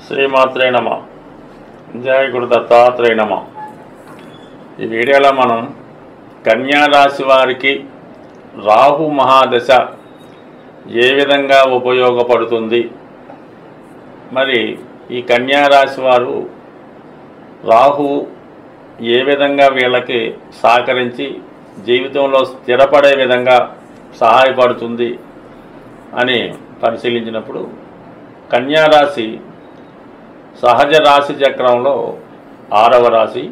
శ్రీమాత్రే నమ. జయ గురు దత్తాత్రేయ నమ. ఈ వీడియోలో మనం కన్యా రాశి వారికి రాహు మహాదశ ఏ విధంగా ఉపయోగపడుతుంది, మరి ఈ కన్యా రాశి వారు రాహు ఏ విధంగా వీళ్ళకి సహకరించి జీవితంలో స్థిరపడే విధంగా సహాయపడుతుంది అని పరిశీలించినప్పుడు కన్యా రాశి సహజ రాశి చక్రంలో 6వ రాశి.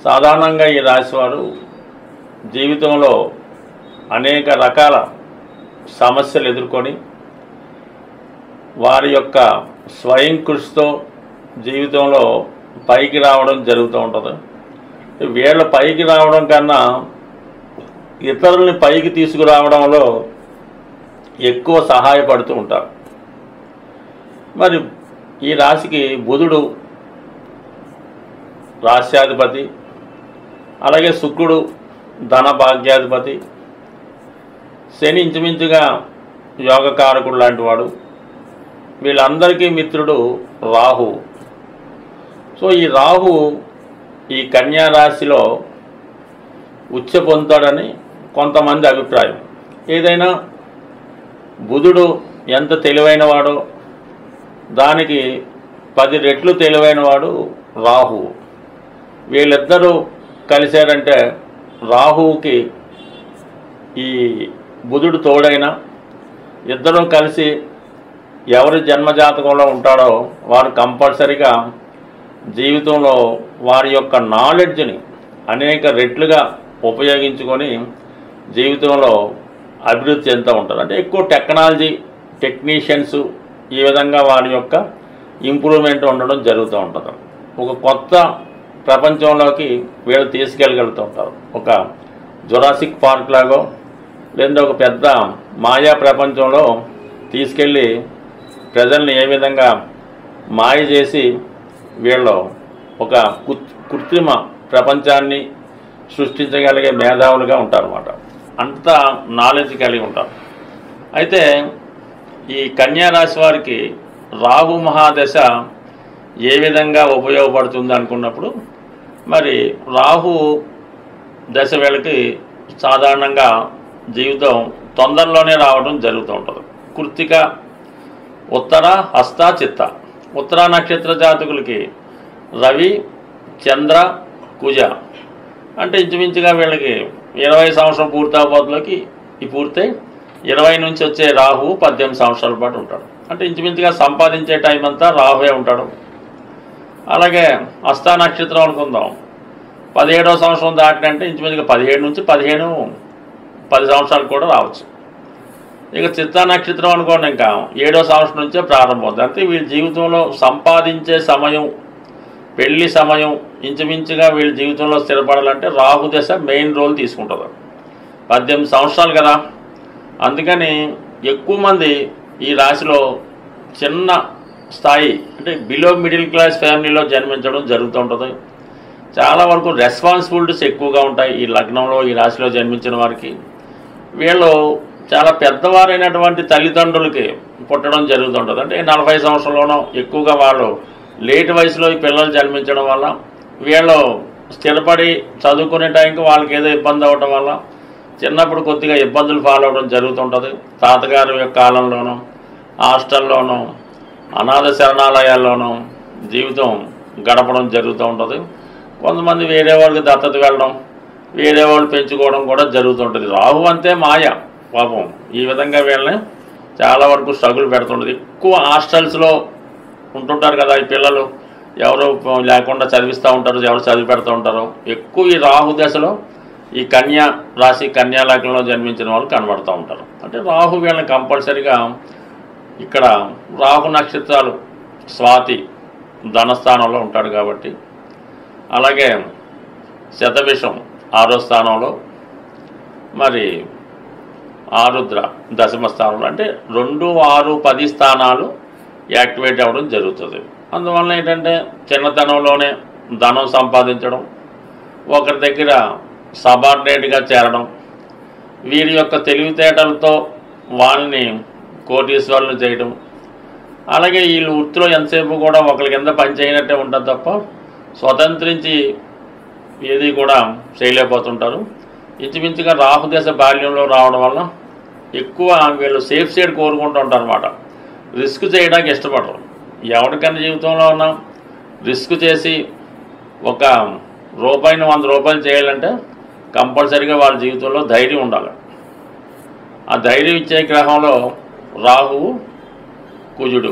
సాధారణంగా ఈ రాశి వారు జీవితంలో అనేక రకాల సమస్యలు ఎదుర్కొని వారి యొక్క స్వయం కృషితో జీవితంలో పైకి రావడం జరుగుతూ ఉంటుంది. వీళ్ళ పైకి రావడం కన్నా ఇతరుల్ని పైకి తీసుకురావడంలో ఎక్కువ సహాయపడుతూ ఉంటారు. మరి ఈ రాశికి బుధుడు రాశ్యాధిపతి, అలాగే శుక్రుడు ధన భాగ్యాధిపతి, శని ఇంచుమించుగా యోగకారకుడు లాంటి వాడు, వీళ్ళందరికీ మిత్రుడు రాహు. సో ఈ రాహు ఈ కన్యా రాశిలో ఉచ్చ పొందుతాడని కొంతమంది అభిప్రాయం. ఏదైనా బుధుడు ఎంత తెలివైన వాడో దానికి 10 రెట్లు తెలివైన వాడు రాహు. వీళ్ళిద్దరూ కలిశారంటే రాహువుకి ఈ బుధుడు తోడైన ఇద్దరూ కలిసి ఎవరి జన్మజాతకంలో ఉంటాడో వారు కంపల్సరిగా జీవితంలో వారి యొక్క నాలెడ్జ్ని అనేక రెట్లుగా ఉపయోగించుకొని జీవితంలో అభివృద్ధి చెందుతూ ఉంటారు. అంటే ఎక్కువ టెక్నాలజీ టెక్నీషియన్స్ ఈ విధంగా వారి యొక్క ఇంప్రూవ్మెంట్ ఉండడం జరుగుతూ ఉంటుంది. ఒక కొత్త ప్రపంచంలోకి వీళ్ళు తీసుకెళ్ళగలుగుతూ ఉంటారు. ఒక జురాసిక్ పార్క్ లాగో లేదా ఒక పెద్ద మాయా ప్రపంచంలో తీసుకెళ్ళి ప్రజల్ని ఏ విధంగా మాయ చేసి వీళ్ళు ఒక కృత్రిమ ప్రపంచాన్ని సృష్టించగలిగే మేధావులుగా ఉంటారన్నమాట. అంత నాలెడ్జ్ కలిగి ఉంటారు. అయితే ఈ కన్యా రాశి వారికి రాహు మహాదశ ఏ విధంగా ఉపయోగపడుతుంది అనుకున్నప్పుడు, మరి రాహు దశ వీళ్ళకి సాధారణంగా జీవితం తొందరలోనే రావడం జరుగుతూ ఉంటుంది. కృత్తిక, ఉత్తర, హస్త, చిత్త. ఉత్తర నక్షత్ర జాతకులకి రవి, చంద్ర, కుజ. అంటే ఇంచుమించుగా వీళ్ళకి 20 సంవత్సరం పూర్తవబోతులకి ఈ పూర్తయి 20 నుంచి వచ్చే రాహు 18 సంవత్సరాల పాటు ఉంటాడు. అంటే ఇంచుమించుగా సంపాదించే టైం అంతా రాహువే ఉంటాడు. అలాగే హస్త నక్షత్రం అనుకుందాం, 17వ సంవత్సరం దాటినంటే ఇంచుమించుగా 17 నుంచి 10 సంవత్సరాలు కూడా రావచ్చు. ఇక చిత్తా నక్షత్రం అనుకోండి, ఇంకా 7వ సంవత్సరం నుంచే ప్రారంభమవుతుంది. అంటే వీళ్ళ జీవితంలో సంపాదించే సమయం, పెళ్లి సమయం ఇంచుమించుగా వీళ్ళ జీవితంలో స్థిరపడాలంటే రాహు దశ మెయిన్ రోల్ తీసుకుంటుంది. 18 సంవత్సరాలు కదా, అందుకని ఎక్కువ మంది ఈ రాశిలో చిన్న స్థాయి అంటే బిలో మిడిల్ క్లాస్ ఫ్యామిలీలో జన్మించడం జరుగుతూ ఉంటుంది. చాలా వరకు రెస్పాన్సిబిలిటీస్ ఎక్కువగా ఉంటాయి ఈ లగ్నంలో ఈ రాశిలో జన్మించిన వారికి. వీళ్ళు చాలా పెద్దవారైనటువంటి తల్లిదండ్రులకి పుట్టడం జరుగుతుంటుంది. అంటే 40 సంవత్సరంలోనో ఎక్కువగా వాళ్ళు లేట్ వయసులో ఈ పిల్లలు జన్మించడం వల్ల వీళ్ళు స్థిరపడి చదువుకునే టైంకి వాళ్ళకి ఏదో ఇబ్బంది అవ్వడం వల్ల చిన్నప్పుడు కొద్దిగా ఇబ్బందులు ఫాలో అవ్వడం జరుగుతుంటుంది. తాతగారి యొక్క కాలంలోనూ హాస్టల్లోనూ అనాథ శరణాలయాల్లోనూ జీవితం గడపడం జరుగుతూ ఉంటుంది. కొంతమంది వేరే వాళ్ళకి దత్తత వెళ్ళడం, వేరే వాళ్ళు పెంచుకోవడం కూడా జరుగుతుంటుంది. రాహు అంతే మాయ పాపం. ఈ విధంగా వీళ్ళని చాలా వరకు స్ట్రగుల్ పెడుతుంటుంది. ఎక్కువ హాస్టల్స్లో ఉంటుంటారు కదా ఈ పిల్లలు, ఎవరు లేకుండా చదివిస్తూ ఉంటారు, ఎవరు చదివి పెడుతూ ఉంటారు. ఎక్కువ ఈ రాహు దశలో ఈ కన్యా రాశి కన్యా లగ్నంలో జన్మించిన వాళ్ళు కనబడుతూ ఉంటారు. అంటే రాహు వీళ్ళని కంపల్సరిగా ఇక్కడ రాహు నక్షత్రాలు స్వాతి ధనస్థానంలో ఉంటాడు కాబట్టి, అలాగే శతభిషం 6వ స్థానంలో, మరి ఆరుద్ర 10వ స్థానంలో. అంటే 2, 6, 10 స్థానాలు యాక్టివేట్ అవ్వడం జరుగుతుంది. అందువల్ల ఏంటంటే చిన్నతనంలోనే ధనం సంపాదించడం, ఒకరి దగ్గర సబార్డినేట్గా చేరడం, వీరి యొక్క తెలివితేటలతో వాళ్ళని కోటీశ్వరులను చేయడం, అలాగే వీళ్ళు వృత్తిలో ఎంతసేపు కూడా ఒకరి కింద పని చేయనట్టే ఉంటుంది తప్ప స్వతంత్రించి ఏది కూడా చేయలేకపోతుంటారు. ఇంచుమించుగా రాహుదశ బాల్యంలో రావడం వల్ల ఎక్కువ వీళ్ళు సేఫ్ సైడ్ కోరుకుంటూ ఉంటారు అన్నమాట. రిస్క్ చేయడానికి ఇష్టపడరు. ఎవరికైనా జీవితంలో ఉన్న రిస్క్ చేసి ఒక రూపాయిని 100 రూపాయలు చేయాలంటే కంపల్సరీగా వాళ్ళ జీవితంలో ధైర్యం ఉండాలి. ఆ ధైర్యం ఇచ్చే గ్రహంలో రాహువు కుజుడు.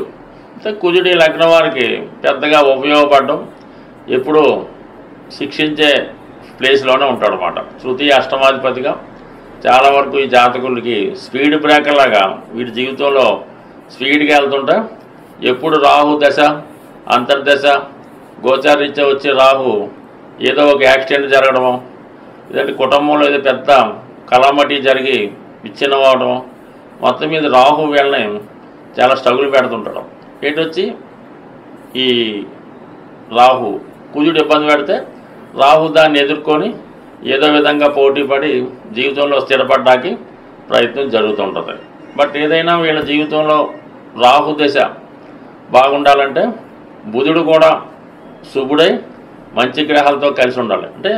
కుజుడు ఈ లగ్నం వారికి పెద్దగా ఉపయోగపడడం ఎప్పుడూ శిక్షించే ప్లేస్లోనే ఉంటాడు అన్నమాట. తృతీయ అష్టమాధిపతిగా చాలా వరకు ఈ జాతకులకి స్పీడ్ బ్రేకర్ లాగా వీటి జీవితంలో స్పీడ్గా వెళ్తుంటే ఎప్పుడు రాహు దశ అంతర్దశ గోచారీత్యా వచ్చే రాహు ఏదో ఒక యాక్సిడెంట్ జరగడము, లేదంటే కుటుంబంలో ఏదో పెద్ద కలామటి జరిగి విచ్ఛిన్నం అవడం, మొత్తం మీద రాహు వీళ్ళని చాలా స్ట్రగుల్ పెడుతుంటాడు. ఏంటొచ్చి ఈ రాహు కుజుడు ఇబ్బంది పెడితే రాహు దాన్ని ఎదుర్కొని ఏదో విధంగా పోటీ పడి జీవితంలో స్థిరపడడానికి ప్రయత్నం జరుగుతుంటుంది. బట్ ఏదైనా వీళ్ళ జీవితంలో రాహు దశ బాగుండాలంటే బుధుడు కూడా శుభుడై మంచి గ్రహాలతో కలిసి ఉండాలి. అంటే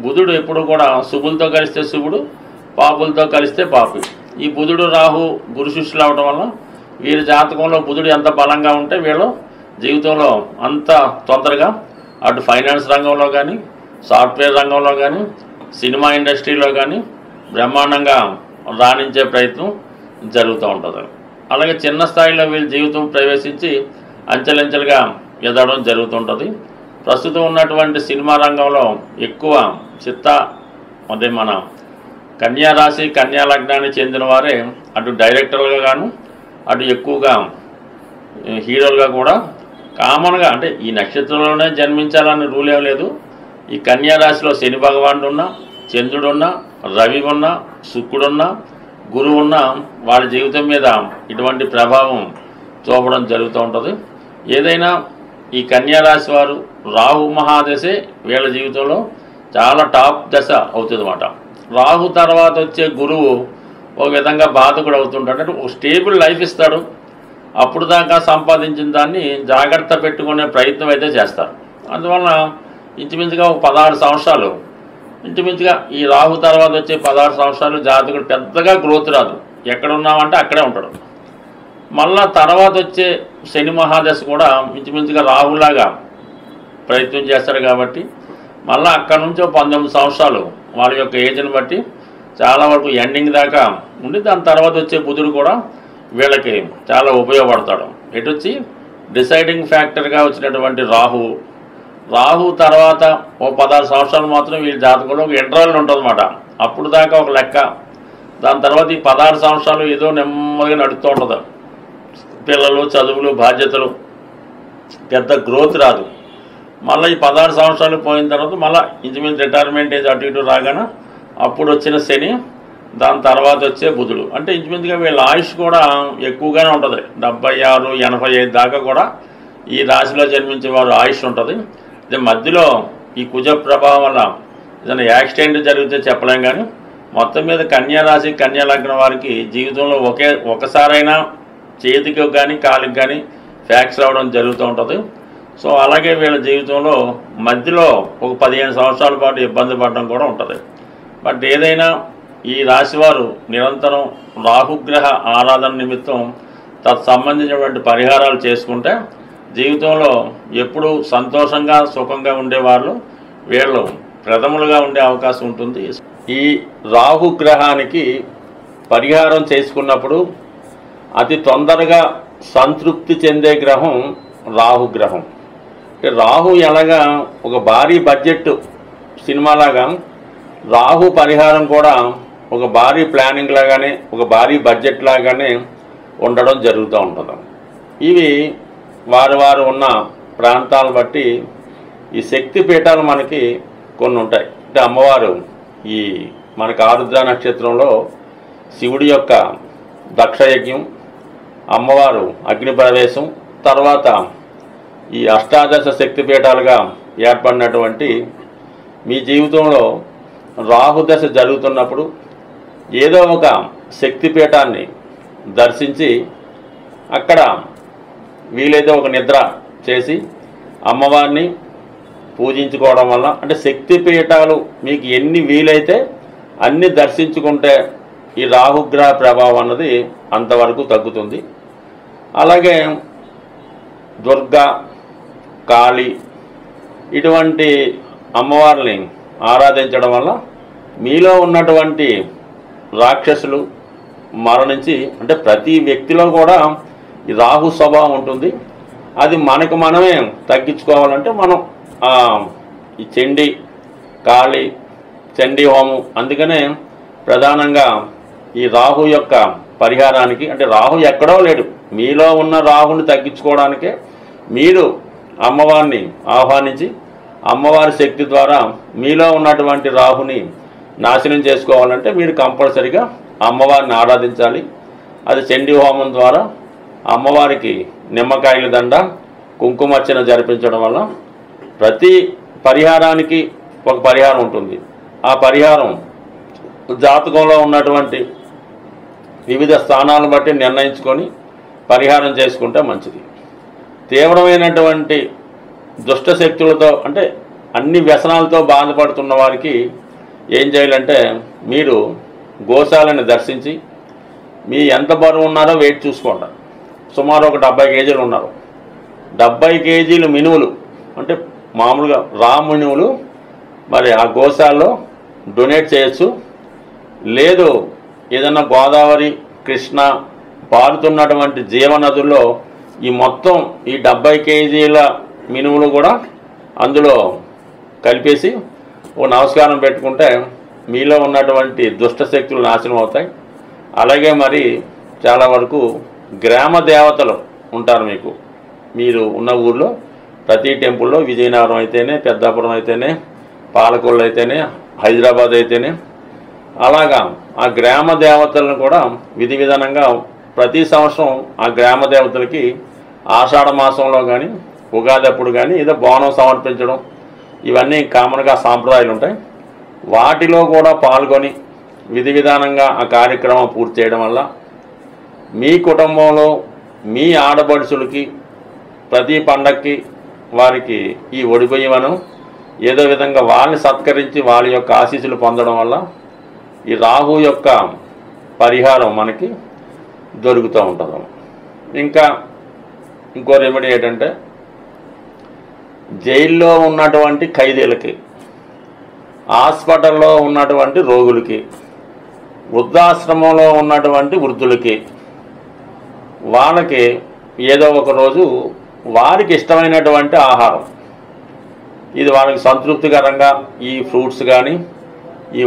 బుధుడు ఎప్పుడు కూడా శుభులతో కలిస్తే శుభుడు, పాపులతో కలిస్తే పాపి. ఈ బుధుడు రాహు గురు శిష్యులు అవడం వల్ల వీరి జాతకంలో బుధుడు ఎంత బలంగా ఉంటే వీళ్ళు జీవితంలో అంత తొందరగా అటు ఫైనాన్స్ రంగంలో కానీ, సాఫ్ట్వేర్ రంగంలో కానీ, సినిమా ఇండస్ట్రీలో కానీ బ్రహ్మాండంగా రాణించే ప్రయత్నం జరుగుతూ ఉంటుంది. అలాగే చిన్న స్థాయిలో వీళ్ళ జీవితం ప్రవేశించి అంచెలంచెలుగా ఎదగడం జరుగుతుంటుంది. ప్రస్తుతం ఉన్నటువంటి సినిమా రంగంలో ఎక్కువ అదే మన కన్యా రాశి కన్యా లగ్నానికి చెందిన వారే అటు డైరెక్టర్లుగా గాను అటు ఎక్కువగా హీరోలుగా కూడా కామన్గా, అంటే ఈ నక్షత్రంలోనే జన్మించాలని రూల్ ఏం లేదు. ఈ కన్యా రాశిలో శని భగవానుడు ఉన్నా, చంద్రుడున్నా, రవి ఉన్నా, శుక్రుడున్నా, గురువు ఉన్నా వాళ్ళ జీవితం మీద ఇటువంటి ప్రభావం చూపడం జరుగుతూ ఉంటుంది. ఏదైనా ఈ కన్యా రాశి వారు రాహు మహాదశే వీళ్ళ జీవితంలో చాలా టాప్ దశ అవుతుంది అన్నమాట. రాహు తర్వాత వచ్చే గురువు ఒక విధంగా బాధకుడు అవుతుంటాడు. అంటే ఒక స్టేబుల్ లైఫ్ ఇస్తాడు. అప్పుడు దాకా సంపాదించిన దాన్ని జాగ్రత్త పెట్టుకునే ప్రయత్నం అయితే చేస్తారు. అందువలన ఇంచుమించుగా ఒక 16 సంవత్సరాలు ఇంచుమించుగా ఈ రాహు తర్వాత వచ్చే 16 సంవత్సరాలు జాతకుడు పెద్దగా గ్రోత్ రాదు. ఎక్కడున్నామంటే అక్కడే ఉంటాడు. మళ్ళా తర్వాత వచ్చే శని మహాదశ కూడా ఇంచుమించుగా రాహులాగా ప్రయత్నం చేస్తాడు. కాబట్టి మళ్ళీ అక్కడ నుంచి 19 సంవత్సరాలు వాళ్ళ యొక్క ఏజ్ని బట్టి చాలా వరకు ఎండింగ్ దాకా ఉండి దాని తర్వాత వచ్చే బుధుడు కూడా వీళ్ళకి చాలా ఉపయోగపడతాడు. ఎటొచ్చి డిసైడింగ్ ఫ్యాక్టర్గా వచ్చినటువంటి రాహు తర్వాత ఓ 16 సంవత్సరాలు మాత్రం వీళ్ళ జాతకంలో ఒక ఇంటర్వెల్ ఉంటుందన్నమాట. అప్పుడు దాకా ఒక లెక్క. దాని తర్వాత ఈ 16 సంవత్సరాలు ఏదో నెమ్మదిగా నడుస్తూ ఉంటుంది. పిల్లలు, చదువులు, బాధ్యతలు, పెద్ద గ్రోత్ రాదు. మళ్ళీ ఈ 16 సంవత్సరాలు పోయిన తర్వాత మళ్ళీ ఇంచుమించు రిటైర్మెంట్ ఏజ్ అటు ఇటు రాగానే అప్పుడు వచ్చిన శని, దాని తర్వాత వచ్చే బుధుడు. అంటే ఇంచుమించుగా వీళ్ళ ఆయుష్ కూడా ఎక్కువగానే ఉంటుంది. 76, 85 దాకా కూడా ఈ రాశిలో జన్మించే వారు ఆయుష్ ఉంటుంది. అదే మధ్యలో ఈ కుజ ప్రభావం వల్ల ఏదైనా యాక్సిడెంట్ జరిగితే చెప్పలేం. కానీ మొత్తం మీద కన్యా రాశి కన్యా లగ్నం వారికి జీవితంలో ఒకసారైనా చేతికి కానీ కాలికి కానీ ఫ్యాక్స్ రావడం జరుగుతూ ఉంటుంది. సో అలాగే వీళ్ళ జీవితంలో మధ్యలో ఒక 15 సంవత్సరాల పాటు ఇబ్బంది పడడం కూడా ఉంటుంది. బట్ ఏదైనా ఈ రాశివారు నిరంతరం రాహుగ్రహ ఆరాధన నిమిత్తం తత్సంబంధించినటువంటి పరిహారాలు చేసుకుంటే జీవితంలో ఎప్పుడూ సంతోషంగా సుఖంగా ఉండేవాళ్ళు వీళ్ళు ప్రథములుగా ఉండే అవకాశం ఉంటుంది. ఈ రాహుగ్రహానికి పరిహారం చేసుకున్నప్పుడు అతి తొందరగా సంతృప్తి చెందే గ్రహం రాహుగ్రహం. అంటే రాహు ఎలాగా ఒక భారీ బడ్జెట్ సినిమాలాగా రాహు పరిహారం కూడా ఒక భారీ ప్లానింగ్ లాగానే ఒక భారీ బడ్జెట్ లాగానే ఉండడం జరుగుతూ ఉంటుంది. ఇవి వారు ఉన్న ప్రాంతాలను బట్టి ఈ శక్తి పీఠాలు మనకి కొన్ని ఉంటాయి. అంటే అమ్మవారు ఈ మనకు ఆరుద్ర నక్షత్రంలో శివుడి యొక్క దక్షయజ్ఞం, అమ్మవారు అగ్ని ప్రవేశం, తర్వాత ఈ అష్టాదశ శక్తిపీఠాలుగా ఏర్పడినటువంటి మీ జీవితంలో రాహుదశ జరుగుతున్నప్పుడు ఏదో ఒక శక్తిపీఠాన్ని దర్శించి అక్కడ వీలైతే ఒక నిద్ర చేసి అమ్మవారిని పూజించుకోవడం వల్ల, అంటే శక్తిపీఠాలు మీకు ఎన్ని వీలైతే అన్ని దర్శించుకుంటే ఈ రాహుగ్రహ ప్రభావం అన్నది అంతవరకు తగ్గుతుంది. అలాగే దుర్గా, కాళీ ఇటువంటి అమ్మవారిని ఆరాధించడం వల్ల మీలో ఉన్నటువంటి రాక్షసులు మరణించి, అంటే ప్రతి వ్యక్తిలో కూడా ఈ రాహు స్వభావం ఉంటుంది. అది మనకు మనమే తగ్గించుకోవాలంటే మనం ఈ చండీ, కాళీ, చండీ హోమం, అందుకనే ప్రధానంగా ఈ రాహు యొక్క పరిహారానికి, అంటే రాహు ఎక్కడో లేడు, మీలో ఉన్న రాహుని తగ్గించుకోవడానికే మీరు అమ్మవారిని ఆహ్వానించి అమ్మవారి శక్తి ద్వారా మీలో ఉన్నటువంటి రాహుని నాశనం చేసుకోవాలంటే మీరు కంపల్సరిగా అమ్మవారిని ఆరాధించాలి. అది చండీ హోమం ద్వారా అమ్మవారికి నిమ్మకాయల దండ, కుంకుమర్చన జరిపించడం వల్ల ప్రతి పరిహారానికి ఒక పరిహారం ఉంటుంది. ఆ పరిహారం జాతకంలో ఉన్నటువంటి వివిధ స్థానాలను బట్టి నిర్ణయించుకొని పరిహారం చేసుకుంటే మంచిది. తీవ్రమైనటువంటి దుష్ట శక్తులతో, అంటే అన్ని వ్యసనాలతో బాధపడుతున్న వారికి ఏం చేయాలంటే మీరు గోశాలని దర్శించి మీ ఎంత బరువు ఉన్నారో వెయిట్ చూసుకోండి. సుమారు ఒక 70 కేజీలు ఉన్నారు. 70 కేజీలు మినువులు, అంటే మామూలుగా రా మినువులు మరి ఆ గోశాలలో డొనేట్ చేయొచ్చు. లేదు ఏదన్నా గోదావరి, కృష్ణ పారుతున్నటువంటి జీవనదుల్లో ఈ మొత్తం ఈ 70 కేజీల మినుములు కూడా అందులో కలిపేసి ఓ నమస్కారం పెట్టుకుంటే మీలో ఉన్నటువంటి దుష్ట శక్తులు నాశనం అవుతాయి. అలాగే మరి చాలా వరకు గ్రామ దేవతలు ఉంటారు మీకు, మీరు ఉన్న ఊళ్ళో ప్రతి టెంపుల్లో, విజయనగరం అయితేనే, పెద్దాపురం అయితేనే, పాలకొల్లు అయితేనే, హైదరాబాద్ అయితేనే, అలాగా ఆ గ్రామ దేవతలను కూడా విధి విధానంగా ప్రతి సంవత్సరం ఆ గ్రామ దేవతలకి ఆషాఢ మాసంలో కానీ ఉగాది అప్పుడు కానీ ఏదో బోనం సమర్పించడం, ఇవన్నీ కామన్గా సాంప్రదాయాలు ఉంటాయి. వాటిలో కూడా పాల్గొని విధి విధానంగా ఆ కార్యక్రమం పూర్తి చేయడం వల్ల మీ కుటుంబంలో మీ ఆడపడుచులకి ప్రతి పండక్కి వారికి ఈ ఒడిబియ్యమను ఏదో విధంగా వాళ్ళని సత్కరించి వాళ్ళ యొక్క ఆశీస్సులు పొందడం వల్ల ఈ రాహు యొక్క పరిహారం మనకి దొరుకుతూ ఉంటుంది. ఇంకా ఇంకో రెమెడీ ఏంటంటే జైల్లో ఉన్నటువంటి ఖైదీలకి, హాస్పిటల్లో ఉన్నటువంటి రోగులకి, వృద్ధాశ్రమంలో ఉన్నటువంటి వృద్ధులకి, వాళ్ళకి ఏదో ఒక రోజు వారికి ఇష్టమైనటువంటి ఆహారం, ఇది వాళ్ళకి సంతృప్తికరంగా ఈ ఫ్రూట్స్ కానీ, ఈ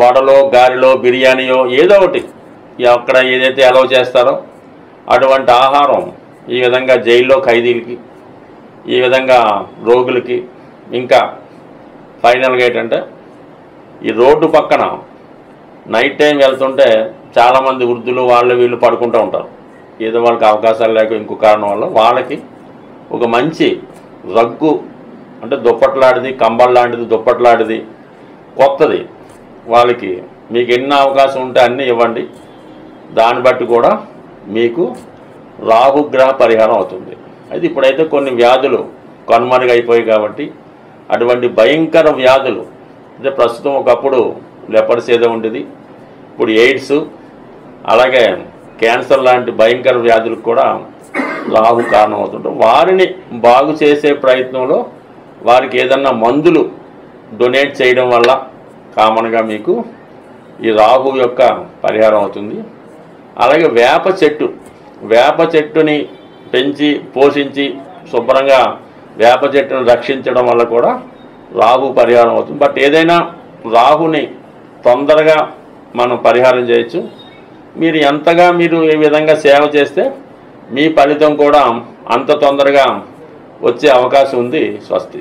వడలో, గారెలో, బిర్యానీయో ఏదో ఒకటి అక్కడ ఏదైతే అలౌ చేస్తారో అటువంటి ఆహారం ఈ విధంగా జైల్లో ఖైదీలకి, ఈ విధంగా రోగులకి, ఇంకా ఫైనల్గా ఏంటంటే ఈ రోడ్డు పక్కన నైట్ టైం వెళ్తుంటే చాలామంది వృద్ధులు వాళ్ళు వీళ్ళు పడుకుంటూ ఉంటారు, ఏదో వాళ్ళకి అవకాశాలు లేక ఇంకో కారణం వల్ల వాళ్ళకి ఒక మంచి రగ్గు, అంటే దుప్పట్లాడిది, కంబల్ లాంటిది, దుప్పట్లాడిది కొత్తది వాళ్ళకి మీకు ఎన్ని అవకాశం ఉంటే అన్నీ ఇవ్వండి. దాన్ని బట్టి కూడా మీకు రాహుగ్రహ పరిహారం అవుతుంది. అయితే ఇప్పుడైతే కొన్ని వ్యాధులు కనుమరుగైపోయాయి కాబట్టి అటువంటి భయంకర వ్యాధులు, అంటే ప్రస్తుతం ఒకప్పుడు లెపర్స్ ఏదో ఉండేది, ఇప్పుడు ఎయిడ్స్, అలాగే క్యాన్సర్ లాంటి భయంకర వ్యాధులకు కూడా రాహు కారణం అవుతుంటారు. వారిని బాగు చేసే ప్రయత్నంలో వారికి ఏదన్నా మందులు డొనేట్ చేయడం వల్ల కామన్గా మీకు ఈ రాహు యొక్క పరిహారం అవుతుంది. అలాగే వేప చెట్టుని పెంచి పోషించి శుభ్రంగా వేప చెట్టును రక్షించడం వల్ల కూడా రాహు పరిహారం అవుతుంది. బట్ ఏదైనా రాహుని తొందరగా మనం పరిహారం చేయొచ్చు. మీరు ఎంతగా మీరు ఈ విధంగా సేవ చేస్తే మీ ఫలితం కూడా అంత తొందరగా వచ్చే అవకాశం ఉంది. స్వస్తి.